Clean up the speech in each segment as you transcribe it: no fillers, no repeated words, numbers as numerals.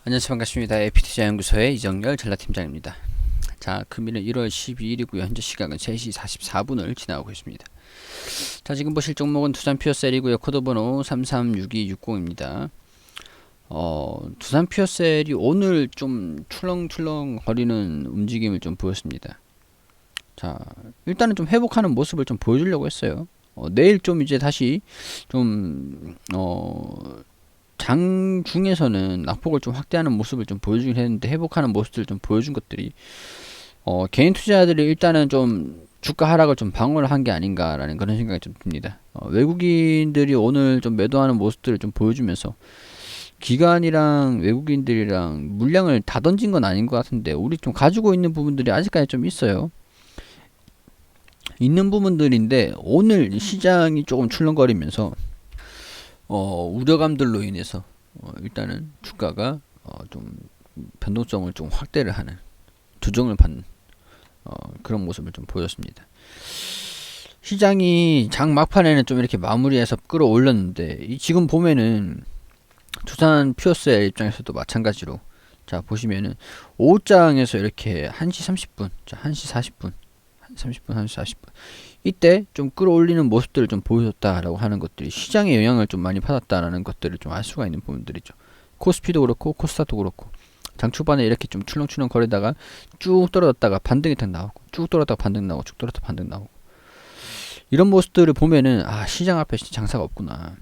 안녕하세요. 반갑습니다. FT자연구소의 이정열 전략팀장입니다. 자, 금일은 1월 12일이고요. 현재 시각은 3시 44분을 지나고 있습니다. 자, 지금 보실 종목은 두산 퓨어셀이고요. 코드번호 336260입니다. 두산 퓨어셀이 오늘 좀 출렁출렁 거리는 움직임을 좀 보였습니다. 자, 일단은 좀 회복하는 모습을 좀 보여주려고 했어요. 내일 좀 이제 다시 좀 장중에서는 낙폭을 좀 확대하는 모습을 좀 보여주긴 했는데 회복하는 모습들을 좀 보여준 것들이 개인 투자자들이 일단은 좀 주가 하락을 좀 방어를 한 게 아닌가라는 그런 생각이 좀 듭니다. 외국인들이 오늘 좀 매도하는 모습들을 좀 보여주면서 기관이랑 외국인들이랑 물량을 다 던진 건 아닌 것 같은데 우리 좀 가지고 있는 부분들이 아직까지 좀 있어요. 있는 부분들인데 오늘 시장이 조금 출렁거리면서 우려감들로 인해서 일단은 주가가 좀 변동성을 좀 확대를 하는 조정을 받는 그런 모습을 좀 보였습니다. 시장이 장 막판에는 좀 이렇게 마무리해서 끌어올렸는데 지금 보면은 두산 퓨어셀 입장에서도 마찬가지로 자 보시면은 오후장에서 이렇게 1시 30분, 자 1시 40분, 30분, 1시 40분 이때 좀 끌어올리는 모습들을 좀 보여줬다라고 하는 것들이 시장의 영향을 좀 많이 받았다라는 것들을 좀 알 수가 있는 부분들이죠. 코스피도 그렇고 코스닥도 그렇고 장 초반에 이렇게 좀 출렁출렁 거리다가 쭉 떨어졌다가 반등이 딱 나오고 쭉 떨어졌다가 반등 나오고 쭉 떨어졌다가 반등 나오고 이런 모습들을 보면은 아 시장 앞에 장사가 없구나.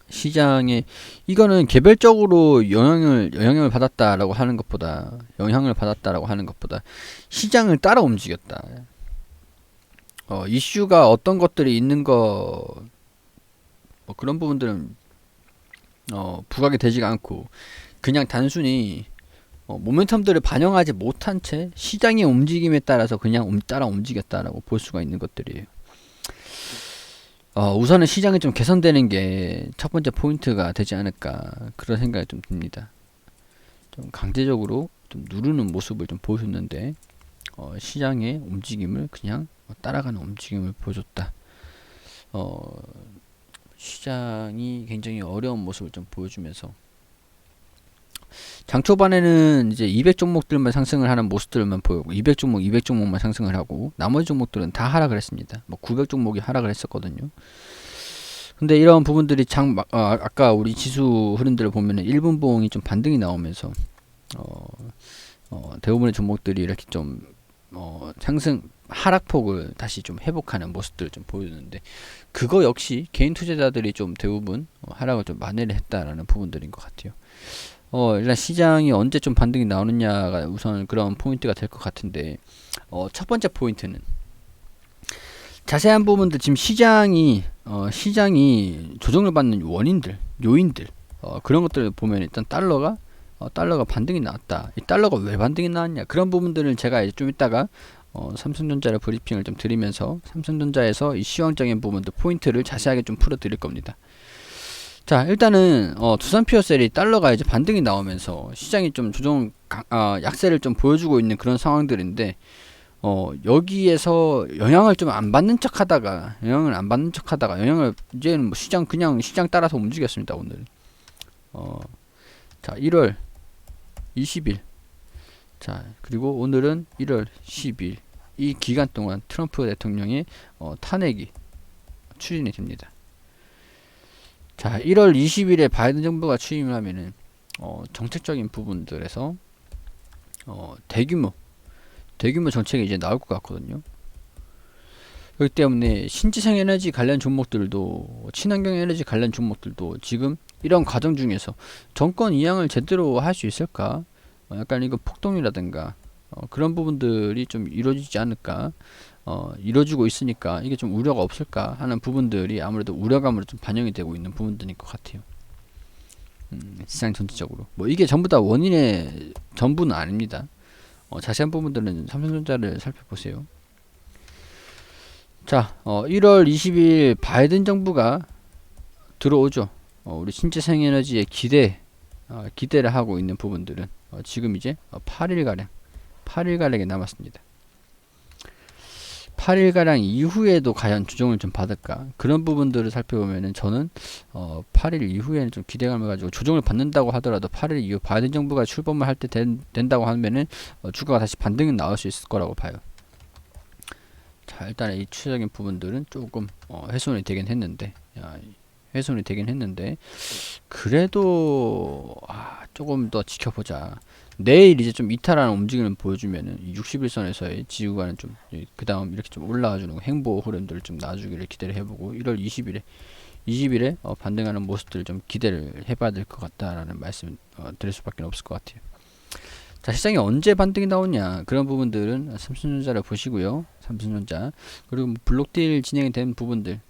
시장에 이거는 개별적으로 영향을 받았다라고 하는 것보다 시장을 따라 움직였다. 이슈가 어떤 것들이 있는 거 그런 부분들은 부각이 되지가 않고 그냥 단순히 모멘텀들을 반영하지 못한 채 시장의 움직임에 따라서 그냥 따라 움직였다라고 볼 수가 있는 것들이에요. 우선은 시장이 좀 개선되는 게 첫 번째 포인트가 되지 않을까 그런 생각이 좀 듭니다. 좀 강제적으로 좀 누르는 모습을 좀 보여줬는데 시장의 움직임을 그냥 따라가는 움직임을 보여줬다. 시장이 굉장히 어려운 모습을 좀 보여주면서 장 초반에는 이제 200 종목들만 상승을 하는 모습들만 보이고 200 종목만 상승을 하고 나머지 종목들은 다 하락을 했습니다. 뭐 900 종목이 하락을 했었거든요. 근데 이런 부분들이 아까 우리 지수 흐름들을 보면은 1분 봉이 좀 반등이 나오면서 대부분의 종목들이 이렇게 좀 상승 하락폭을 다시 좀 회복하는 모습들을 좀 보여주는데 그거 역시 개인 투자자들이 좀 대부분 하락을 좀 만회를 했다라는 부분들인 것 같아요. 일단 시장이 언제 좀 반등이 나오느냐가 우선 그런 포인트가 될 것 같은데 첫 번째 포인트는 자세한 부분들 지금 시장이 조정을 받는 원인들, 요인들 그런 것들을 보면 일단 달러가 반등이 나왔다. 이 달러가 왜 반등이 나왔냐 그런 부분들을 제가 이제 좀 이따가 삼성전자를 브리핑을 좀 드리면서 삼성전자에서 이 시황적인 부분들 포인트를 자세하게 좀 풀어 드릴 겁니다. 자 일단은 두산 퓨어셀이 달러가 이제 반등이 나오면서 시장이 좀 약세를 좀 보여주고 있는 그런 상황들인데 여기에서 영향을 안 받는 척 하다가 이제는 뭐 시장 따라서 움직였습니다. 오늘 자 1월 20일 자 그리고 오늘은 1월 10일 이 기간 동안 트럼프 대통령의 탄핵이 추진이 됩니다. 자 1월 20일에 바이든 정부가 취임을 하면은 정책적인 부분들에서 대규모 정책이 이제 나올 것 같거든요. 그렇기 때문에 신재생 에너지 관련 종목들도 친환경 에너지 관련 종목들도 지금 이런 과정 중에서 정권 이양을 제대로 할 수 있을까? 약간 이거 폭동이라든가 그런 부분들이 좀 이루어지지 않을까? 이루어지고 있으니까 이게 좀 우려가 없을까 하는 부분들이 아무래도 우려감으로 좀 반영이 되고 있는 부분들인 것 같아요. 시장 전체적으로 뭐 이게 전부 다 원인의 전부는 아닙니다. 자세한 부분들은 삼성전자를 살펴보세요. 자, 1월 20일 바이든 정부가 들어오죠. 우리 신재생에너지에 기대를 하고 있는 부분들은 지금 이제 8일가량이 남았습니다. 8일가량 이후에도 과연 조정을 좀 받을까? 그런 부분들을 살펴보면은 저는 8일 이후에는 좀 기대감을 가지고 조정을 받는다고 하더라도 8일 이후 바이든 정부가 출범을 할 때 된다고 하면은 주가가 다시 반등은 나올 수 있을 거라고 봐요. 자, 일단 이 추세적인 부분들은 조금 훼손이 되긴 했는데, 그래도 조금 더 지켜보자. 내일 이제 좀 이탈하는 움직임을 보여주면은 60일선에서의 지구가는 좀 그 다음 이렇게 좀 올라와주는 행보 흐름들을 좀 놔주기를 기대를 해보고 1월 20일에 반등하는 모습들을 좀 기대를 해봐야 될 것 같다라는 말씀 드릴 수밖에 없을 것 같아요. 자, 시장이 언제 반등이 나오냐 그런 부분들은 삼성전자를 보시고요. 삼성전자 그리고 블록딜 진행이 된 부분들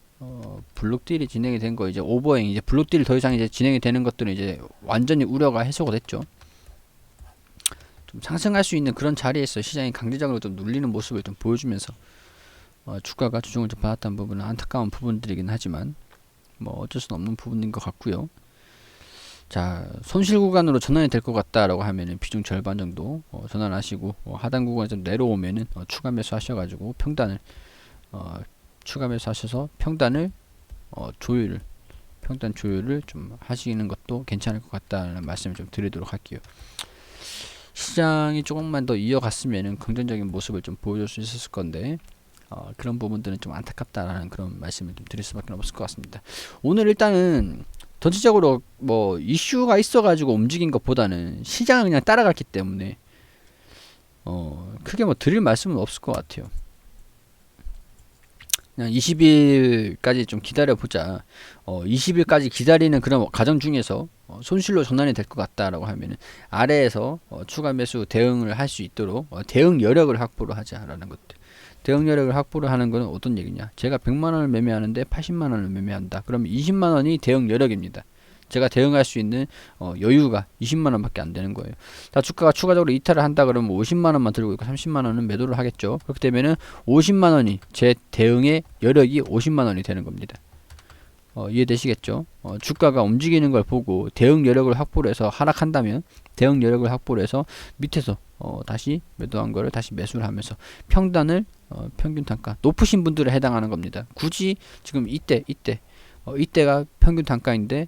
블록딜이 진행이 된 거 이제 오버행 이제 블록딜 더 이상 이제 진행이 되는 것들은 이제 완전히 우려가 해소가 됐죠. 좀 상승할 수 있는 그런 자리에서 시장이 강제적으로 좀 눌리는 모습을 좀 보여주면서 주가가 조정을 좀 받았다는 부분은 안타까운 부분들이긴 하지만 뭐 어쩔 수는 없는 부분인 것 같고요. 자, 손실 구간으로 전환이 될 것 같다라고 하면은 비중 절반 정도 전환하시고 하단 구간에 좀 내려오면은 추가 매수 하셔가지고 평단을 추가 매수 하셔서 평단 조율을 좀 하시는 것도 괜찮을 것 같다는 말씀을 좀 드리도록 할게요. 시장이 조금만 더 이어갔으면은 긍정적인 모습을 좀 보여줄 수 있었을 건데 그런 부분들은 좀 안타깝다라는 그런 말씀을 좀 드릴 수밖에 없을 것 같습니다. 오늘 일단은 전체적으로 뭐 이슈가 있어가지고 움직인 것보다는 시장을 그냥 따라갔기 때문에 크게 뭐 드릴 말씀은 없을 것 같아요. 그냥 20일까지 좀 기다려보자. 20일까지 기다리는 그런 과정 중에서 손실로 전환이 될 것 같다라고 하면은 아래에서 추가 매수 대응을 할 수 있도록 대응 여력을 확보를 하자라는 것들. 대응 여력을 확보를 하는 것은 어떤 얘기냐? 제가 100만원을 매매하는데 80만원을 매매한다. 그러면 20만원이 대응 여력입니다. 제가 대응할 수 있는 여유가 20만원밖에 안 되는 거예요. 자, 주가가 추가적으로 이탈을 한다 그러면 50만원만 들고 있고 30만원은 매도를 하겠죠. 그렇게 되면은 50만원이 제 대응의 여력이 50만원이 되는 겁니다. 이해되시겠죠? 주가가 움직이는 걸 보고 대응 여력을 확보를 해서 하락한다면 대응 여력을 확보를 해서 밑에서 다시 매도한 거를 다시 매수를 하면서 평단을 평균 단가 높으신 분들에 해당하는 겁니다. 굳이 지금 이때가 평균 단가인데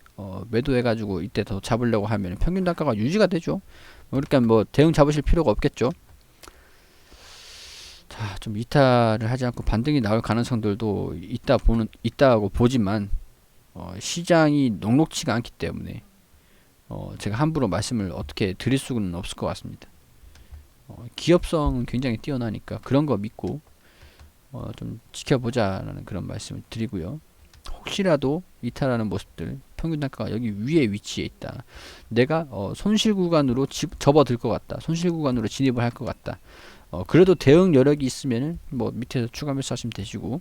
매도해가지고 이때 더 잡으려고 하면 평균 단가가 유지가 되죠. 그러니까 뭐 대응 잡으실 필요가 없겠죠. 자, 좀 이탈을 하지 않고 반등이 나올 가능성들도 있다고 보지만 시장이 녹록치가 않기 때문에 제가 함부로 말씀을 어떻게 드릴 수는 없을 것 같습니다. 기업성은 굉장히 뛰어나니까 그런 거 믿고 좀 지켜보자라는 그런 말씀을 드리고요. 혹시라도 이탈하는 모습들 평균 단가가 여기 위에 위치해 있다. 내가 손실 구간으로 접어들 것 같다. 손실 구간으로 진입을 할 것 같다. 그래도 대응 여력이 있으면은 뭐 밑에서 추가 매수하시면 되시고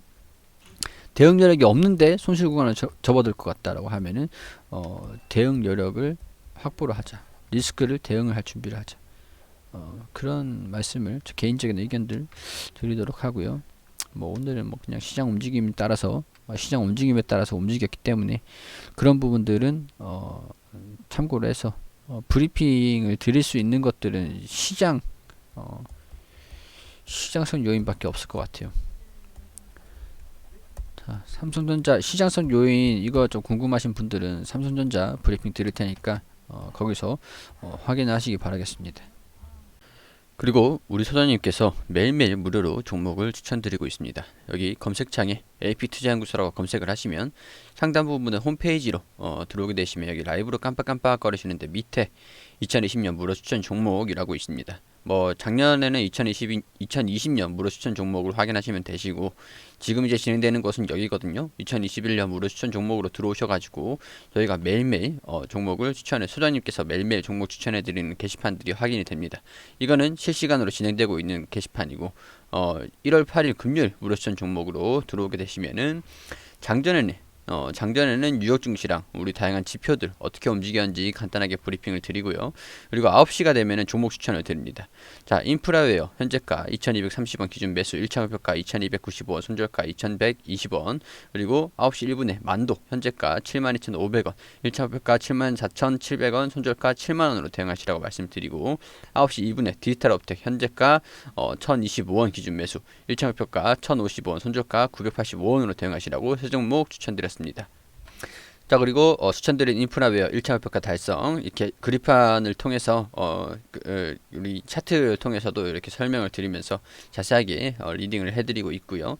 대응 여력이 없는데 손실 구간을 접어들 것 같다라고 하면은 대응 여력을 확보를 하자. 리스크를 대응을 할 준비를 하자. 그런 말씀을 제 개인적인 의견들 드리도록 하고요. 뭐 오늘은 뭐 그냥 시장 움직임에 따라서 움직였기 때문에 그런 부분들은 참고로 해서 브리핑을 드릴 수 있는 것들은 시장성 요인밖에 없을 것 같아요. 자, 삼성전자 시장성 요인 이거 좀 궁금하신 분들은 삼성전자 브리핑 드릴 테니까 거기서 확인하시기 바라겠습니다. 그리고 우리 소장님께서 매일매일 무료로 종목을 추천드리고 있습니다. 여기 검색창에 AP투자연구소라고 검색을 하시면 상단 부분에 홈페이지로 들어오게 되시면 여기 라이브로 깜빡깜빡 거리시는데 밑에 2020년 무료 추천 종목이라고 있습니다. 뭐 작년에는 2020년 무료 추천 종목을 확인하시면 되시고 지금 이제 진행되는 것은 여기거든요. 2021년 무료 추천 종목으로 들어오셔가지고 저희가 매일매일 종목을 소장님께서 매일매일 종목 추천해드리는 게시판들이 확인이 됩니다. 이거는 실시간으로 진행되고 있는 게시판이고 1월 8일 금요일 무료 추천 종목으로 들어오게 되시면은 장전에는 장전에는 뉴욕 증시랑 우리 다양한 지표들 어떻게 움직였는지 간단하게 브리핑을 드리고요. 그리고 9시가 되면은 종목 추천을 드립니다. 자, 인프라웨어 현재가 2230원 기준 매수 1차 목표가 2295원, 손절가 2120원. 그리고 9시 1분에 만도 현재가 72,500원, 1차 목표가 74,700원, 손절가 7만원으로 대응하시라고 말씀드리고, 9시 2분에 디지털업텍 현재가 1025원 기준 매수 1차 목표가 1055원, 손절가 985원으로 대응하시라고 세 종목 추천드렸습니다. 자, 그리고 추천드린 인프라웨어 1차 목표가 달성, 이렇게 그리판을 통해서 우리 차트를 통해서도 이렇게 설명을 드리면서 자세하게 리딩을 해드리고 있고요.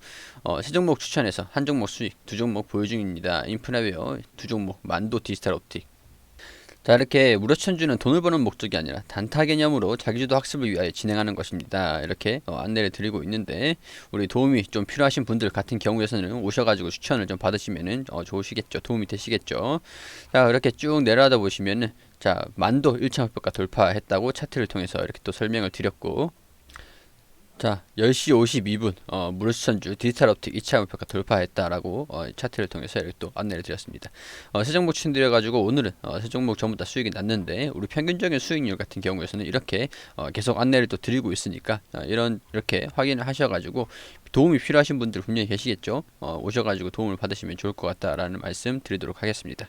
세 종목 추천해서 한 종목 수익, 두 종목 보유 중입니다. 인프라웨어 두 종목, 만도, 디지털옵틱. 자, 이렇게 무료 추천주는 돈을 버는 목적이 아니라 단타 개념으로 자기주도 학습을 위하여 진행하는 것입니다. 이렇게 안내를 드리고 있는데, 우리 도움이 좀 필요하신 분들 같은 경우에서는 오셔가지고 추천을 좀 받으시면은 좋으시겠죠. 도움이 되시겠죠. 자, 이렇게 쭉 내려가다 보시면은, 자, 만도 1차 목표가 돌파했다고 차트를 통해서 이렇게 또 설명을 드렸고, 자, 10시 52분 무료 추천주 디지털옵틱 2차 목표가 돌파했다라고 차트를 통해서 이렇게 또 안내를 드렸습니다. 세 종목 추천드려가지고 오늘은 세 종목 전부 다 수익이 났는데, 우리 평균적인 수익률 같은 경우에서는 이렇게 계속 안내를 또 드리고 있으니까 이렇게 확인을 하셔가지고 도움이 필요하신 분들 분명히 계시겠죠. 오셔가지고 도움을 받으시면 좋을 것 같다라는 말씀 드리도록 하겠습니다.